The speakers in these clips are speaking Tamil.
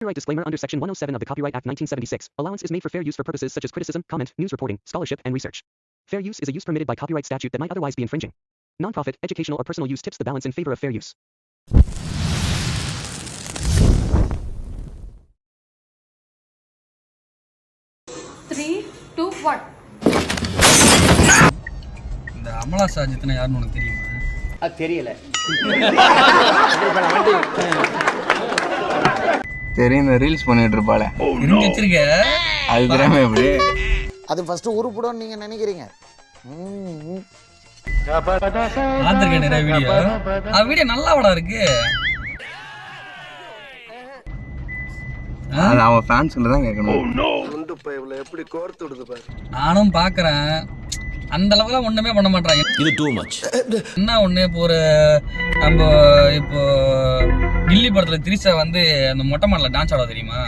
Copyright disclaimer under Section 107 of the Copyright Act 1976. Allowance is made for fair use for purposes such as criticism, comment, news reporting, scholarship, and research. Fair use is a use permitted by copyright statute that might otherwise be infringing. Non-profit, educational, or personal use tips the balance in favor of fair use. Three, two, one. இந்த அமலா சாஜித்னா யாருன்னு உனக்கு தெரியுமா? அது தெரியல. தெரியும், இந்த ரீல்ஸ் பண்ணிட்டு இருப்பாளே. தெரிஞ்சு வச்சிருக்க? அது தெரியாம எப்படி? அது ஃபர்ஸ்ட் உருப்புடன்னு நீங்க நினைக்கிறீங்க. பார்த்திருக்கேன் நிறைய வீடியோ. அந்த வீடியோ நல்லா வடா இருக்கு. அது அவன் ஃபேன்ஸ்ல தான் கேட்கணும். குண்டு பைப்ல எப்படி கோர்த்து விடுது பாரு. நானும் பாக்குறேன். அந்த அளவுல ஒண்ணுமே பண்ண மாட்டாங்க. இது டூ மச். என்ன ஒண்ணு இப்போ ஒரு நம்ம இப்போ கில்லி படத்துல திரிஷா வந்து அந்த மொட்டை மாடல டான்ஸ் ஆட தெரியுமா?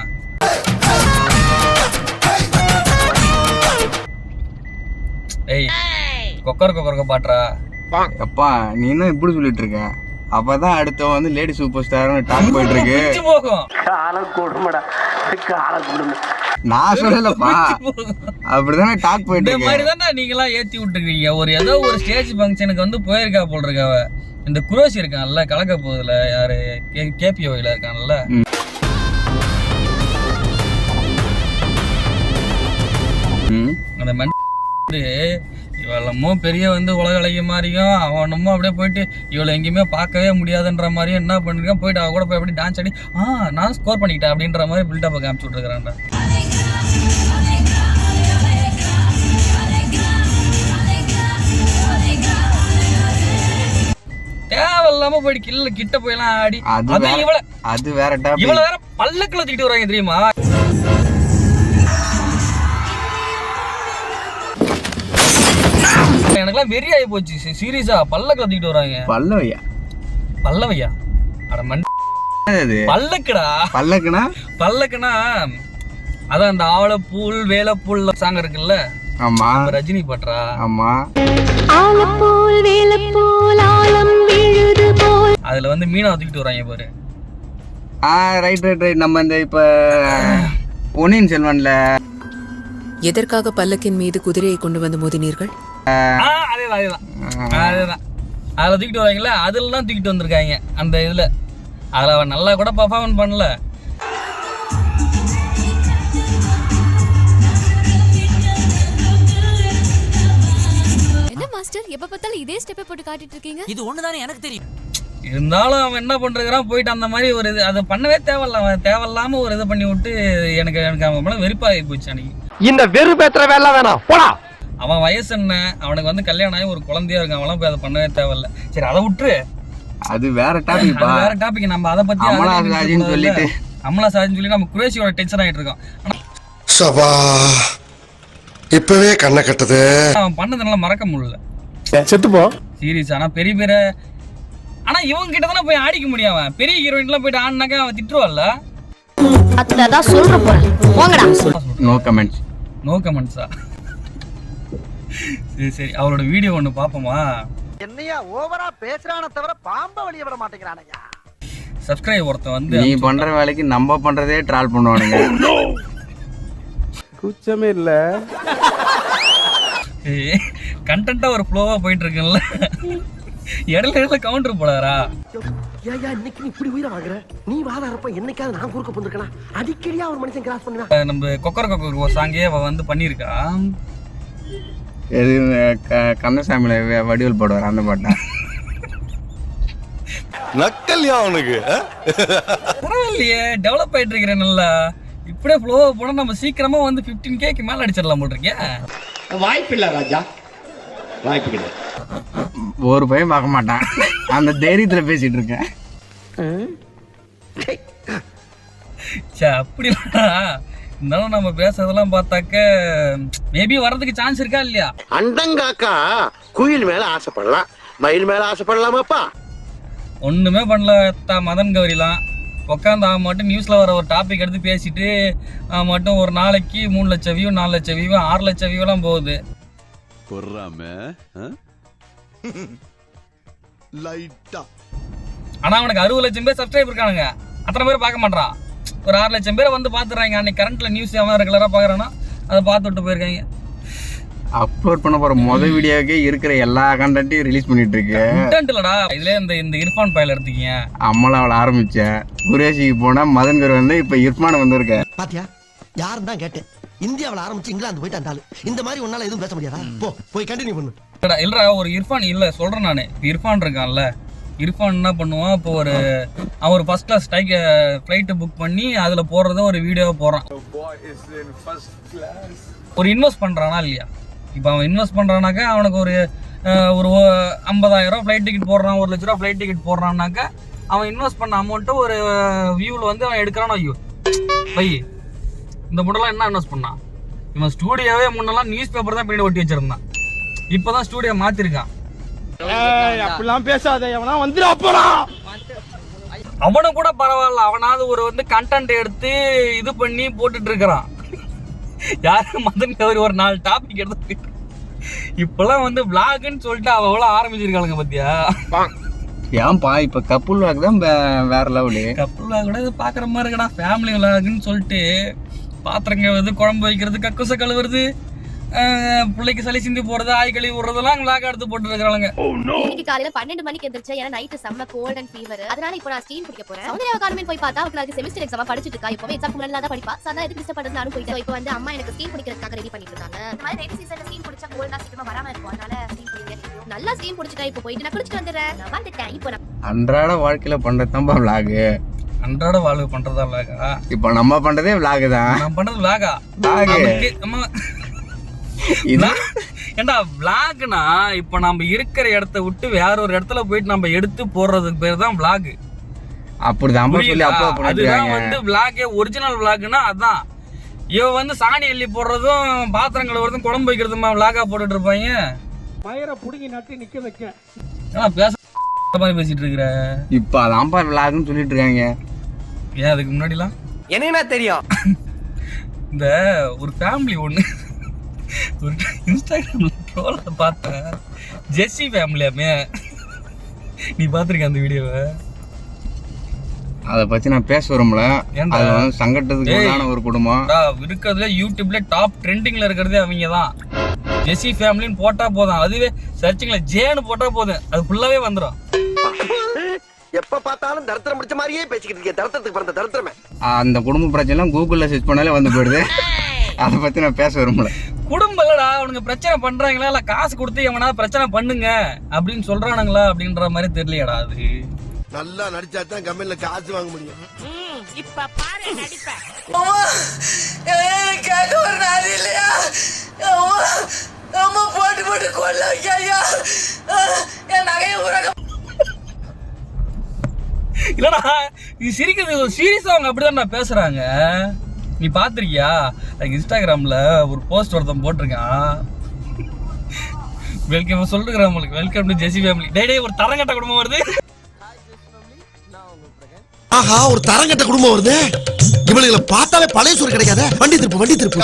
ஏய் கொக்கர் கொக்கர் பாட்றா. அப்பா நீ என்ன இப்படி சொல்லிட்டு இருக்க? அப்பதான் அடுத்த வந்து லேடி சூப்பர் ஸ்டார்னு டாக் போயிட்டு இருக்கு. போகும். கால கொடுமடா. கால கொடுமை. நான் சொல்லலப்பா. அப்படிதானே டாக் போயிட்டு இந்த இருக்கு. மாதிரி தானே நீங்களாம் ஏத்தி விட்டுருக்கீங்க. ஒரு ஏதோ ஒரு ஸ்டேஜ் ஃபங்க்ஷனுக்கு வந்து போயிருக்கா போல் இருக்காவ. இந்த குரோசி இருக்கான்ல கலக்க போகுதுல யாரு கேபிஓல இருக்கான்ல. அந்த மண் இவளமோ பெரிய வந்து உலக அழகிய மாதிரியும் அவனுமோ அப்படியே போயிட்டு இவளை எங்கேயுமே பார்க்கவே முடியாதுன்ற மாதிரியும் என்ன பண்ணிருக்கான், போயிட்டு அவ கூட போய் அப்படி டான்ஸ் ஆடி நான் ஸ்கோர் பண்ணிக்கிட்டேன் அப்படின்ற மாதிரி பில்டப்பை காமிச்சு விட்டுருக்கான்டா. தேவையில்லாம போயிட்டு கிட்ட போயெல்லாம் ஆடி அது வேற டாபிக். இவள வேற பல்லக்குல தூக்கிட்டு வராங்க தெரியுமா? எனக்குலாம் வெறி ஆகி போச்சு. சீரியஸா பல்லக்குல தூக்கிட்டு வராங்க. பல்லவையா அட மண் பல்லக்குடா. பல்லக்குனா அதான் அந்த ஆவலப்பூல் வேலப்பூல் சாங் இருக்குல்ல. ஆமா ரஜினி பாட்றா. ஆமா ஆலப்பூல் வேலப்பூல் ஆலம் விழுது போல் அதுல வந்து மீனா தூக்கிட்டு வராங்க பாரு. ரைட் நம்ம இந்த இப்ப பொன்னியின் செல்வன்ல எதற்காக பல்லக்கின் மீது குதிரையை கொண்டு வந்து மோதினீர்கள்? அதேதான் அதில் தூக்கிட்டு வராங்கல்ல, அதில் தான் தூக்கிட்டு வந்திருக்காங்க அந்த இதில். அதில் அவன் நல்லா கூட பர்ஃபார்மன்ஸ் பண்ணல. என்ன மாஸ்டர் எப்ப பார்த்தாலும் இதே ஸ்டெப்பை போட்டு காட்டிட்டு இருக்கீங்க? இது ஒண்ணுதானே எனக்கு தெரியும். இருந்தாலும் அவன் என்ன பண்றான், போயிட்டு அந்த மாதிரி ஒரு இது அதை பண்ணவே தேவையில்ல. அவன் தேவையில்லாம ஒரு இதை பண்ணி விட்டு எனக்கு அவன் மேலே வெறுப்பாகி போச்சு அன்னைக்கு. இந்த வெறுப்பேற்ற வேலை வேணாம் போடா. அவன் வயசு என்ன, அவனுக்கு வந்து கல்யாணம் ஆகி ஒரு குழந்தையா இருக்கான். அவெல்லாம் போய் அதை பண்ணவே தேவையில்ல. சரி அதை விட்டுரு, அது வேற டாபிக். வேற டாபிக். நம்ம அதை பத்தி அமலா சாஜின்னு சொல்லி நம்ம குரேஷியோட டென்ஷன் ஆயிட்டு இருக்கோம். சபா இப்பவே கண்ணை கட்டுது. அவன் பண்ணதுனால மறக்க முடியல. செத்துப்போ சீரியஸ். ஆனா பெரிய ஆனா இவங்க கிட்ட தானே போய் ஆடிக்க முடியும். அவன் பெரிய ஹீரோயின் எல்லாம் போயிட்டு ஆடினாக்கா அவன் திட்டுவாள்ல. அதான் சொல்ற போறேன் போங்கடா. நோ கமெண்ட்ஸா? சரி அவரோட வீடியோ ஒண்ணு பாப்போமா? என்னையா ஓவரா பேசுறானே தவிர பாம்ப வெளிய விட மாட்டேங்கிறானயா. சப்ஸ்கிரைப் ஒருத்தன் வந்து நீ பண்ற வேலைக்கு நம்ம பண்றதே ட்ரால் பண்ணுவானுங்க. குச்சமே இல்ல. கண்டென்ட்டா ஒரு ஃப்ளோவா போயிட்டு இருக்குல்ல, இடையில கவுண்டர் போடாரா? ஏயா இன்னைக்கு நீ இப்படி உயிரை வாங்குற? நீ வாதாரப்ப என்னைக்காவது நான் குறுக்க போந்திருக்கனா? அடிக்கடியா ஒரு மனுஷன் கிராஸ் பண்ணுவா. நம்ம கொக்கர் ஒரு சாங்கே அவ வந்து பண்ணிருக்கா. எது கந்தசாமியில வடிவல் போடுவார் அந்த பாட்டா? நக்கல்யா அவனுக்கு பரவாயில்லையே, டெவலப் ஆயிட்டு இருக்கிறேன் நல்லா. இப்படியே ஃப்ளோவா போனா நம்ம சீக்கிரமா வந்து 15K மேல அடிச்சிடலாம் போட்டிருக்கேன். வாய்ப்பு இல்ல ராஜா, வாய்ப்பு கிடையாது. ஒரு பையன் பார்க்க மாட்டான், அந்த தைரியத்துல பேசிட்டு இருக்கேன். அப்படின்னா இருந்தாலும் நம்ம பேசுறதெல்லாம் பார்த்தாக்க மேபி வர்றதுக்கு சான்ஸ் இருக்கா இல்லையா? அண்டங்காக்கா குயில் மேல ஆசைப்படலாம், மயில் மேல ஆசைப்படலாமாப்பா? ஒண்ணுமே பண்ணல. மதன் கௌரிலாம் உட்காந்து அவன் மட்டும் நியூஸ்ல வர ஒரு டாபிக் எடுத்து பேசிட்டு அவன் மட்டும் ஒரு நாளைக்கு 3 லட்சம் வியூ 4 லட்சம் வியூ 6 லட்சம் வியூ எல்லாம் போகுது. லைட்டா ஆனா அவனுக்கு 60 லட்சம் பேர் சப்ஸ்கிரைப் இருக்கானுங்க. அத்தனை பேர் பார்க்க மாட்டான். ஒரு 6 லட்சம் பேரை வந்து பாத்துறாங்க. அன்னைக்கு கரண்ட்ல நியூஸ் எவன் ரெகுலரா பாக்குறானா அதை பார்த்துட்டு போயிருக்காங்க. அப்லோட் பண்ண போற முதல் வீடியோக்கே இருக்கிற எல்லா கண்டென்ட்டையும் ரிலீஸ் பண்ணிட்டு இருக்கு. கண்டென்ட் இல்லடா, இதுல இந்த இர்ஃபான் பையல எடுத்துக்கீங்க. அம்மலாவள ஆரம்பிச்சேன், குரேஷிக்கு போனா மதன் குரு வந்து இப்ப இர்ஃபான் வந்திருக்க. பாத்தியா யாரும் தான் கேட்டேன். இந்தியாவில் ஆரம்பிச்சு இங்கிலாந்து போயிட்டு அந்த இந்த மாதிரி ஒன்னால எதுவும் பேச முடியாதா? போய் கண்டினியூ பண்ணு. இல்லடா ஒரு இர்ஃபான் இல்ல சொல்றேன் நானு. இப்போ இர்ஃபான் இருக்கான்ல, இர்ஃபான் என்ன பண்ணுவான், இப்போ அவன் ஒரு ஃபர்ஸ்ட் கிளாஸ் ஃப்ளைட்டு புக் பண்ணி அதுல போறத ஒரு வீடியோவை போடுறான். ஒரு இன்வெஸ்ட் பண்றானா இல்லையா? இப்போ அவன் இன்வெஸ்ட் பண்றானாக்கா அவனுக்கு ஒரு 50,000 ஃப்ளைட் டிக்கெட் போடுறான், 1 லட்ச ரூபா ஃப்ளைட் டிக்கெட் போடுறான்னாக்கா அவன் இன்வெஸ்ட் பண்ண அமௌண்ட்டு ஒரு வியூவில் வந்து அவன் எடுக்கிறானோ ஐயோ பை. இந்த முன்னெல்லாம் என்ன இன்வெஸ்ட் பண்ணான் இவன்? ஸ்டூடியோவே முன்னெல்லாம் நியூஸ் பேப்பர் தான் பின்னாடி ஒட்டி வச்சிருந்தான். இப்போதான் ஸ்டூடியோ மாத்திருக்கான். அப்படிலாம் பேசாத, எவனா வந்துடா போறான். அவனை கூட பரவாயில்ல, அவனாவது ஒரு கண்டென்ட் எடுத்து இது பண்ணி போட்டுட்டு இருக்கிறான். யாரு மதன் கௌரி ஒரு 4 டாபிக் எடுத்து இப்பெல்லாம் விளாக்னு சொல்லிட்டு அவள ஆரம்பிச்சிருக்காளுங்க பாத்தியா? ஏன்பா இப்ப கப்புள் விளாக் தான் வேற லெவலு. கப்புள் விளாக் கூட பாக்குற மாதிரி இருக்கடா. ஃபேமிலி விளாக்னு சொல்லிட்டு பாத்திரங்க குழம்பு வைக்கிறது, கக்குசை கழுவுறது, பிள்ளைக்கு சளி சிந்தி போறது, ஆய் கழுவி விடுறதெல்லாம் விளாக் எடுத்து போட்டு இருக்கிறாங்க. இன்னைக்கு காலையில 12 மணிக்கு எந்திரிச்சா, ஏன்னா நைட்டு செம்ம கோல்ட் அண்ட் ஃபீவர். அதனால இப்போ நான் ஸ்டீம் குடிக்க போறேன். சௌந்தர்யா காலேஜ் போய் பார்த்தா அவளுக்கு செமிஸ்டர் எக்ஸாம் படிச்சிட்டு இருக்கா. இப்போ எக்ஸாம் முன்னாடி தான் படிப்பா. சதா எதுக்கு டிஸ்டர்ப் பண்றது நானும் போயிட்டேன். இப்போ அம்மா எனக்கு ஸ்டீம் குடிக்கிறதுக்காக ரெடி பண்ணிட்டு இருக்காங்க. இந்த மாதிரி ரெடி சீசன்ல ஸ்டீம் குடிச்சா கோல்டா சீக்கிரமா வராம இருக்கும். அதனால ஸ்டீம் குடிங்க. நல்லா ஸ்டீம் குடிச்சிட்டா இப்போ போயிட்டு நான் குடிச்சிட்டு வந்துறேன். நான் வந்துட்டேன். இப்போ நான் அன்றாட வாழ்க்கையில பண்றதுதான் விளாக். அன்றாட வாழ்க்கை பண்றதா விளாகா? இப்போ நம்ம பண்றதே விளாக் தான். நம்ம பண்றது விளாகா? ஏண்டா விளாக்னா இப்ப நம்ம இருக்கிற இடத்த விட்டு வேற ஒரு இடத்துல போயிட்டு நம்ம எடுத்து போடுறதுக்கு பேர் தான் விளாக். அப்படிதான் சொல்லி அப்லோட் பண்ணிருக்காங்க. அதுதான் விளாகே. ஒரிஜினல் விளாக்னா அதான். இவன் சாணி எள்ளி போடுறதும் பாத்திரம் கழுவுறதும் குழம்பு வைக்கிறதுமா விளாகா போட்டுட்டு இருப்பாங்க. மயிரை புடுங்கி நட்டு நிக்க வைக்க பேச மாதிரி பேசிட்டு இருக்கிற. இப்ப அதான்ப்பா விளாக்னு சொல்லிட்டு இருக்காங்க. ஏன் அதுக்கு முன்னாடிலாம் என்ன தெரியும்? இந்த ஒரு ஃபேமிலி ஒண்ணு ஒரு இன்ஸ்டாகிராம்ல ட்ரோல பார்த்தேன். ஜெஸ்ஸி ஃபேமிலியாமே. நீ பாத்திருக்க அந்த வீடியோவை? அதை பத்தி நான் பேச வரும்ல. அது சங்கட்டத்துக்கு ஒரு குடும்பம் இருக்கிறதுல யூடியூப்ல டாப் ட்ரெண்டிங்ல இருக்கிறதே அவங்க தான். ஜெஸ்ஸி ஃபேமிலின்னு போட்டா போதும், அதுவே சர்ச்சிங்ல ஜேன்னு போட்டா போதும், அது ஃபுல்லாவே வந்துடும். எப்ப பார்த்தாலும் தரித்திரம் பிடிச்ச மாதிரியே பேசிக்கிட்டு இருக்கேன். தரித்திரத்துக்கு பிறந்த தரித்திரமே. அந்த குடும்ப பிரச்சனை கூகுள்ல சர்ச் பண்ணாலே வந்து போயிடுது. அதை பத்தி நான் பேச வரும்ல. குடும்பம் இல்லடா, அவனுங்க பிரச்சனை பண்றாங்களா இல்ல காசு கொடுத்து எவனா பிரச்சனை பண்ணுங்க அப்படின்னு சொல்றானுங்களா அப்படின்ற மாதிரி தெரியலையடா. அது நல்லா நடிச்சாதான் கம்பெனில காசு வாங்க முடியும். இப்ப பாரு நடிப்பேன். ஒரு நாள் இல்லையா போட்டு போட்டு கொள்ள ஐயா என் நகையை உரக இல்லடா இது சிரிக்கிறது சீரியஸா அவங்க அப்படிதான் பேசுறாங்க. நீ பாத்திருக்கியா? இன்ஸ்டாகிராம்ல ஒரு போஸ்ட் ஒருத்தன் போட்டிருக்கான். வெல்கம் சொல்லிருக்கிறேன் உங்களுக்கு, வெல்கம் டு ஜெஸ்ஸி ஃபேமிலி. டே ஒரு தரங்கட்ட குடும்பம் வருது. ஆஹா ஒரு தரங்கட்ட குடும்பம் வருது. இவளுகளை பார்த்தாலே பழைய சோறு கிடைக்காத. வண்டி திருப்பு வண்டி திருப்பு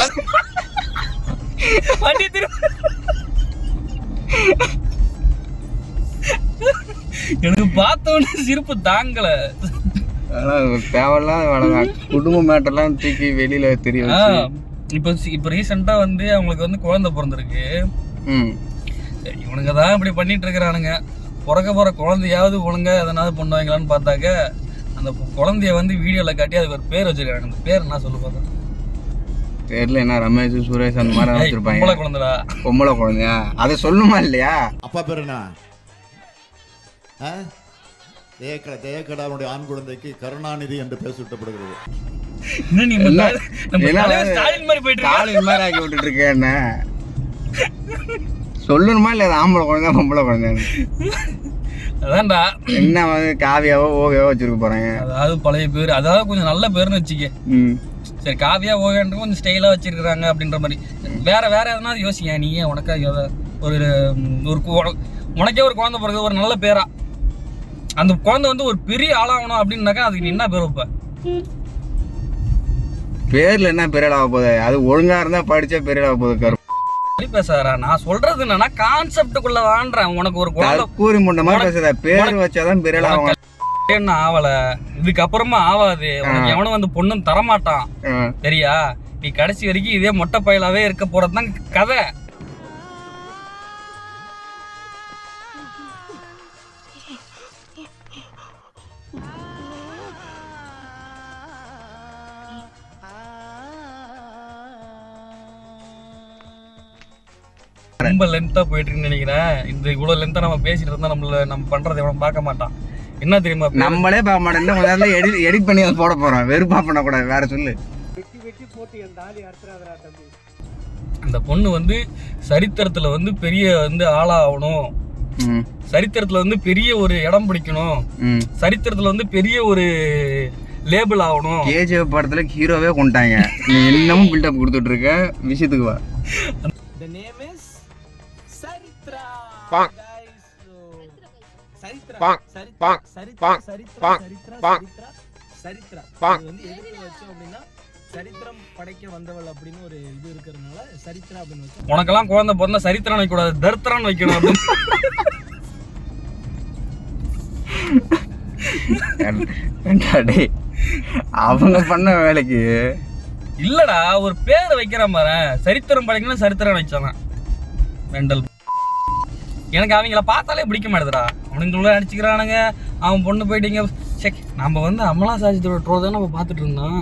வண்டி திருப்பு. எனக்கு பார்த்தோன்னு சிரிப்பு தாங்கல. தேவையில்லாம் குடும்ப மேட்டர்லாம் தூக்கி வெளியில தெரியும். இப்ப ரீசெண்டா அவங்களுக்கு குழந்தை பிறந்திருக்கு. இவனுங்க தான் இப்படி பண்ணிட்டு இருக்கிறானுங்க. பிறக்க போற குழந்தையாவது ஒழுங்கா எதனாவது பண்ணுவாங்களான்னு பார்த்தாக்க அந்த குழந்தைய வீடியோல காட்டி அதுக்கு ஒரு பேர் வச்சிருக்காங்க. அந்த பேர் என்ன சொல்லு பார்த்தா தெரியல. என்ன ரமேஷ் சுரேஷ் அந்த மாதிரி வச்சிருப்பாங்க. பொம்பளை குழந்தைடா. பொம்பளை குழந்தையா? அதை சொல்லுமா இல்லையா? அப்பா பேர் என்ன? தேயக்கடாவுடைய ஆண் குழந்தைக்கு கருணாநிதி என்று பேர் சூட்டப்படுகிறது. ஆக்கி விட்டுட்டு இருக்க என்ன சொல்லணுமா இல்ல? ஆம்பளை குழந்தை பொம்பளை குழந்தை அதான்டா. என்ன காவியாவோ ஓவியாவோ வச்சிருக்க போறாங்க. அதாவது பழைய பேர், அதாவது கொஞ்சம் நல்ல பேர்னு வச்சுக்க. சரி காவியா ஓவியான்னு கொஞ்சம் ஸ்டைலா வச்சிருக்காங்க அப்படின்ற மாதிரி. வேற வேற எதனா யோசிக்க. நீ உனக்கா உனக்கே ஒரு குழந்தை பிறகு ஒரு நல்ல பேரா அந்த குழந்தை ஒரு பெரிய ஆளாகணும் அப்படின்னாக்கா அதுக்கு நீ என்ன பேர் வைப்ப? பேர்ல என்ன பெரிய ஆக போகுது? அது ஒழுங்கா இருந்தா படிச்சா பெரிய ஆக போகுது. பேசாரா நான் சொல்றது என்னன்னா கான்செப்டுக்குள்ள வான்றேன். உனக்கு ஒரு குழந்தை கூறி முன்ன மாதிரி பேச பேர் வச்சாதான் பெரிய ஆகும். என்ன ஆவல, இதுக்கப்புறமா ஆவாது, உனக்கு எவனும் வந்து பொண்ணும் தரமாட்டான் சரியா? நீ கடைசி வரைக்கும் இதே மொட்டை பயலாவே இருக்க போறதுதான் கதை. ரொம்ப லென்த்தா போயிட்டு இருக்குன்னு நினைக்கிறேன். இந்த இவ்வளவு லென்த்தா நம்ம பேசிட்டு இருந்தா நம்ம பண்றதை எவனும் பார்க்க மாட்டான். என்ன தெரியுமா, நம்மளே பார்க்க மாட்டோம். முதல்ல எடிட் பண்ணி அதை போட போறோம். வெறுப்பா பண்ணக்கூடாது, வேற சொல்லு. அந்த பொண்ணு வந்து சரித்திரத்துல வந்து பெரிய வந்து ஆளாகணும், சரித்திரத்துல வந்து பெரிய ஒரு இடம் பிடிக்கணும், சரித்திரத்துல வந்து பெரிய ஒரு லேபிள் ஆகணும். கேஜிஎஃப் படத்துல ஹீரோவே கொண்டாங்க. நீ இன்னமும் பில்டப் கொடுத்துட்டு இருக்க விஷயத்துக்கு வா. The name is Saritra. சரித்திரம் படைக்க வந்தவள் அப்படின்னு ஒரு இது இருக்கிறதுனால சரித்ரா அப்படின்னு வச்சு. உனக்கெல்லாம் குழந்தை பிறந்தா சரித்திரம் வைக்க கூடாது, தர்த்தரான் வைக்கணும் அப்படின்னு. அவங்க பண்ண வேலைக்கு இல்லடா, ஒரு பேரை வைக்கிறான் பாரு, சரித்திரம் படைக்கணும் சரித்திரம் வச்சான் மெண்டல். எனக்கு அவங்கள பார்த்தாலே பிடிக்க மாட்டேதுடா. அவனுங்களும் அடிச்சுக்கிறானுங்க. அவன் பொண்ணு போயிட்டீங்க. செக் நம்ம வந்து அமலா சாஜித்தோட ட்ரோல் தான் நம்ம பார்த்துட்டு இருந்தோம்.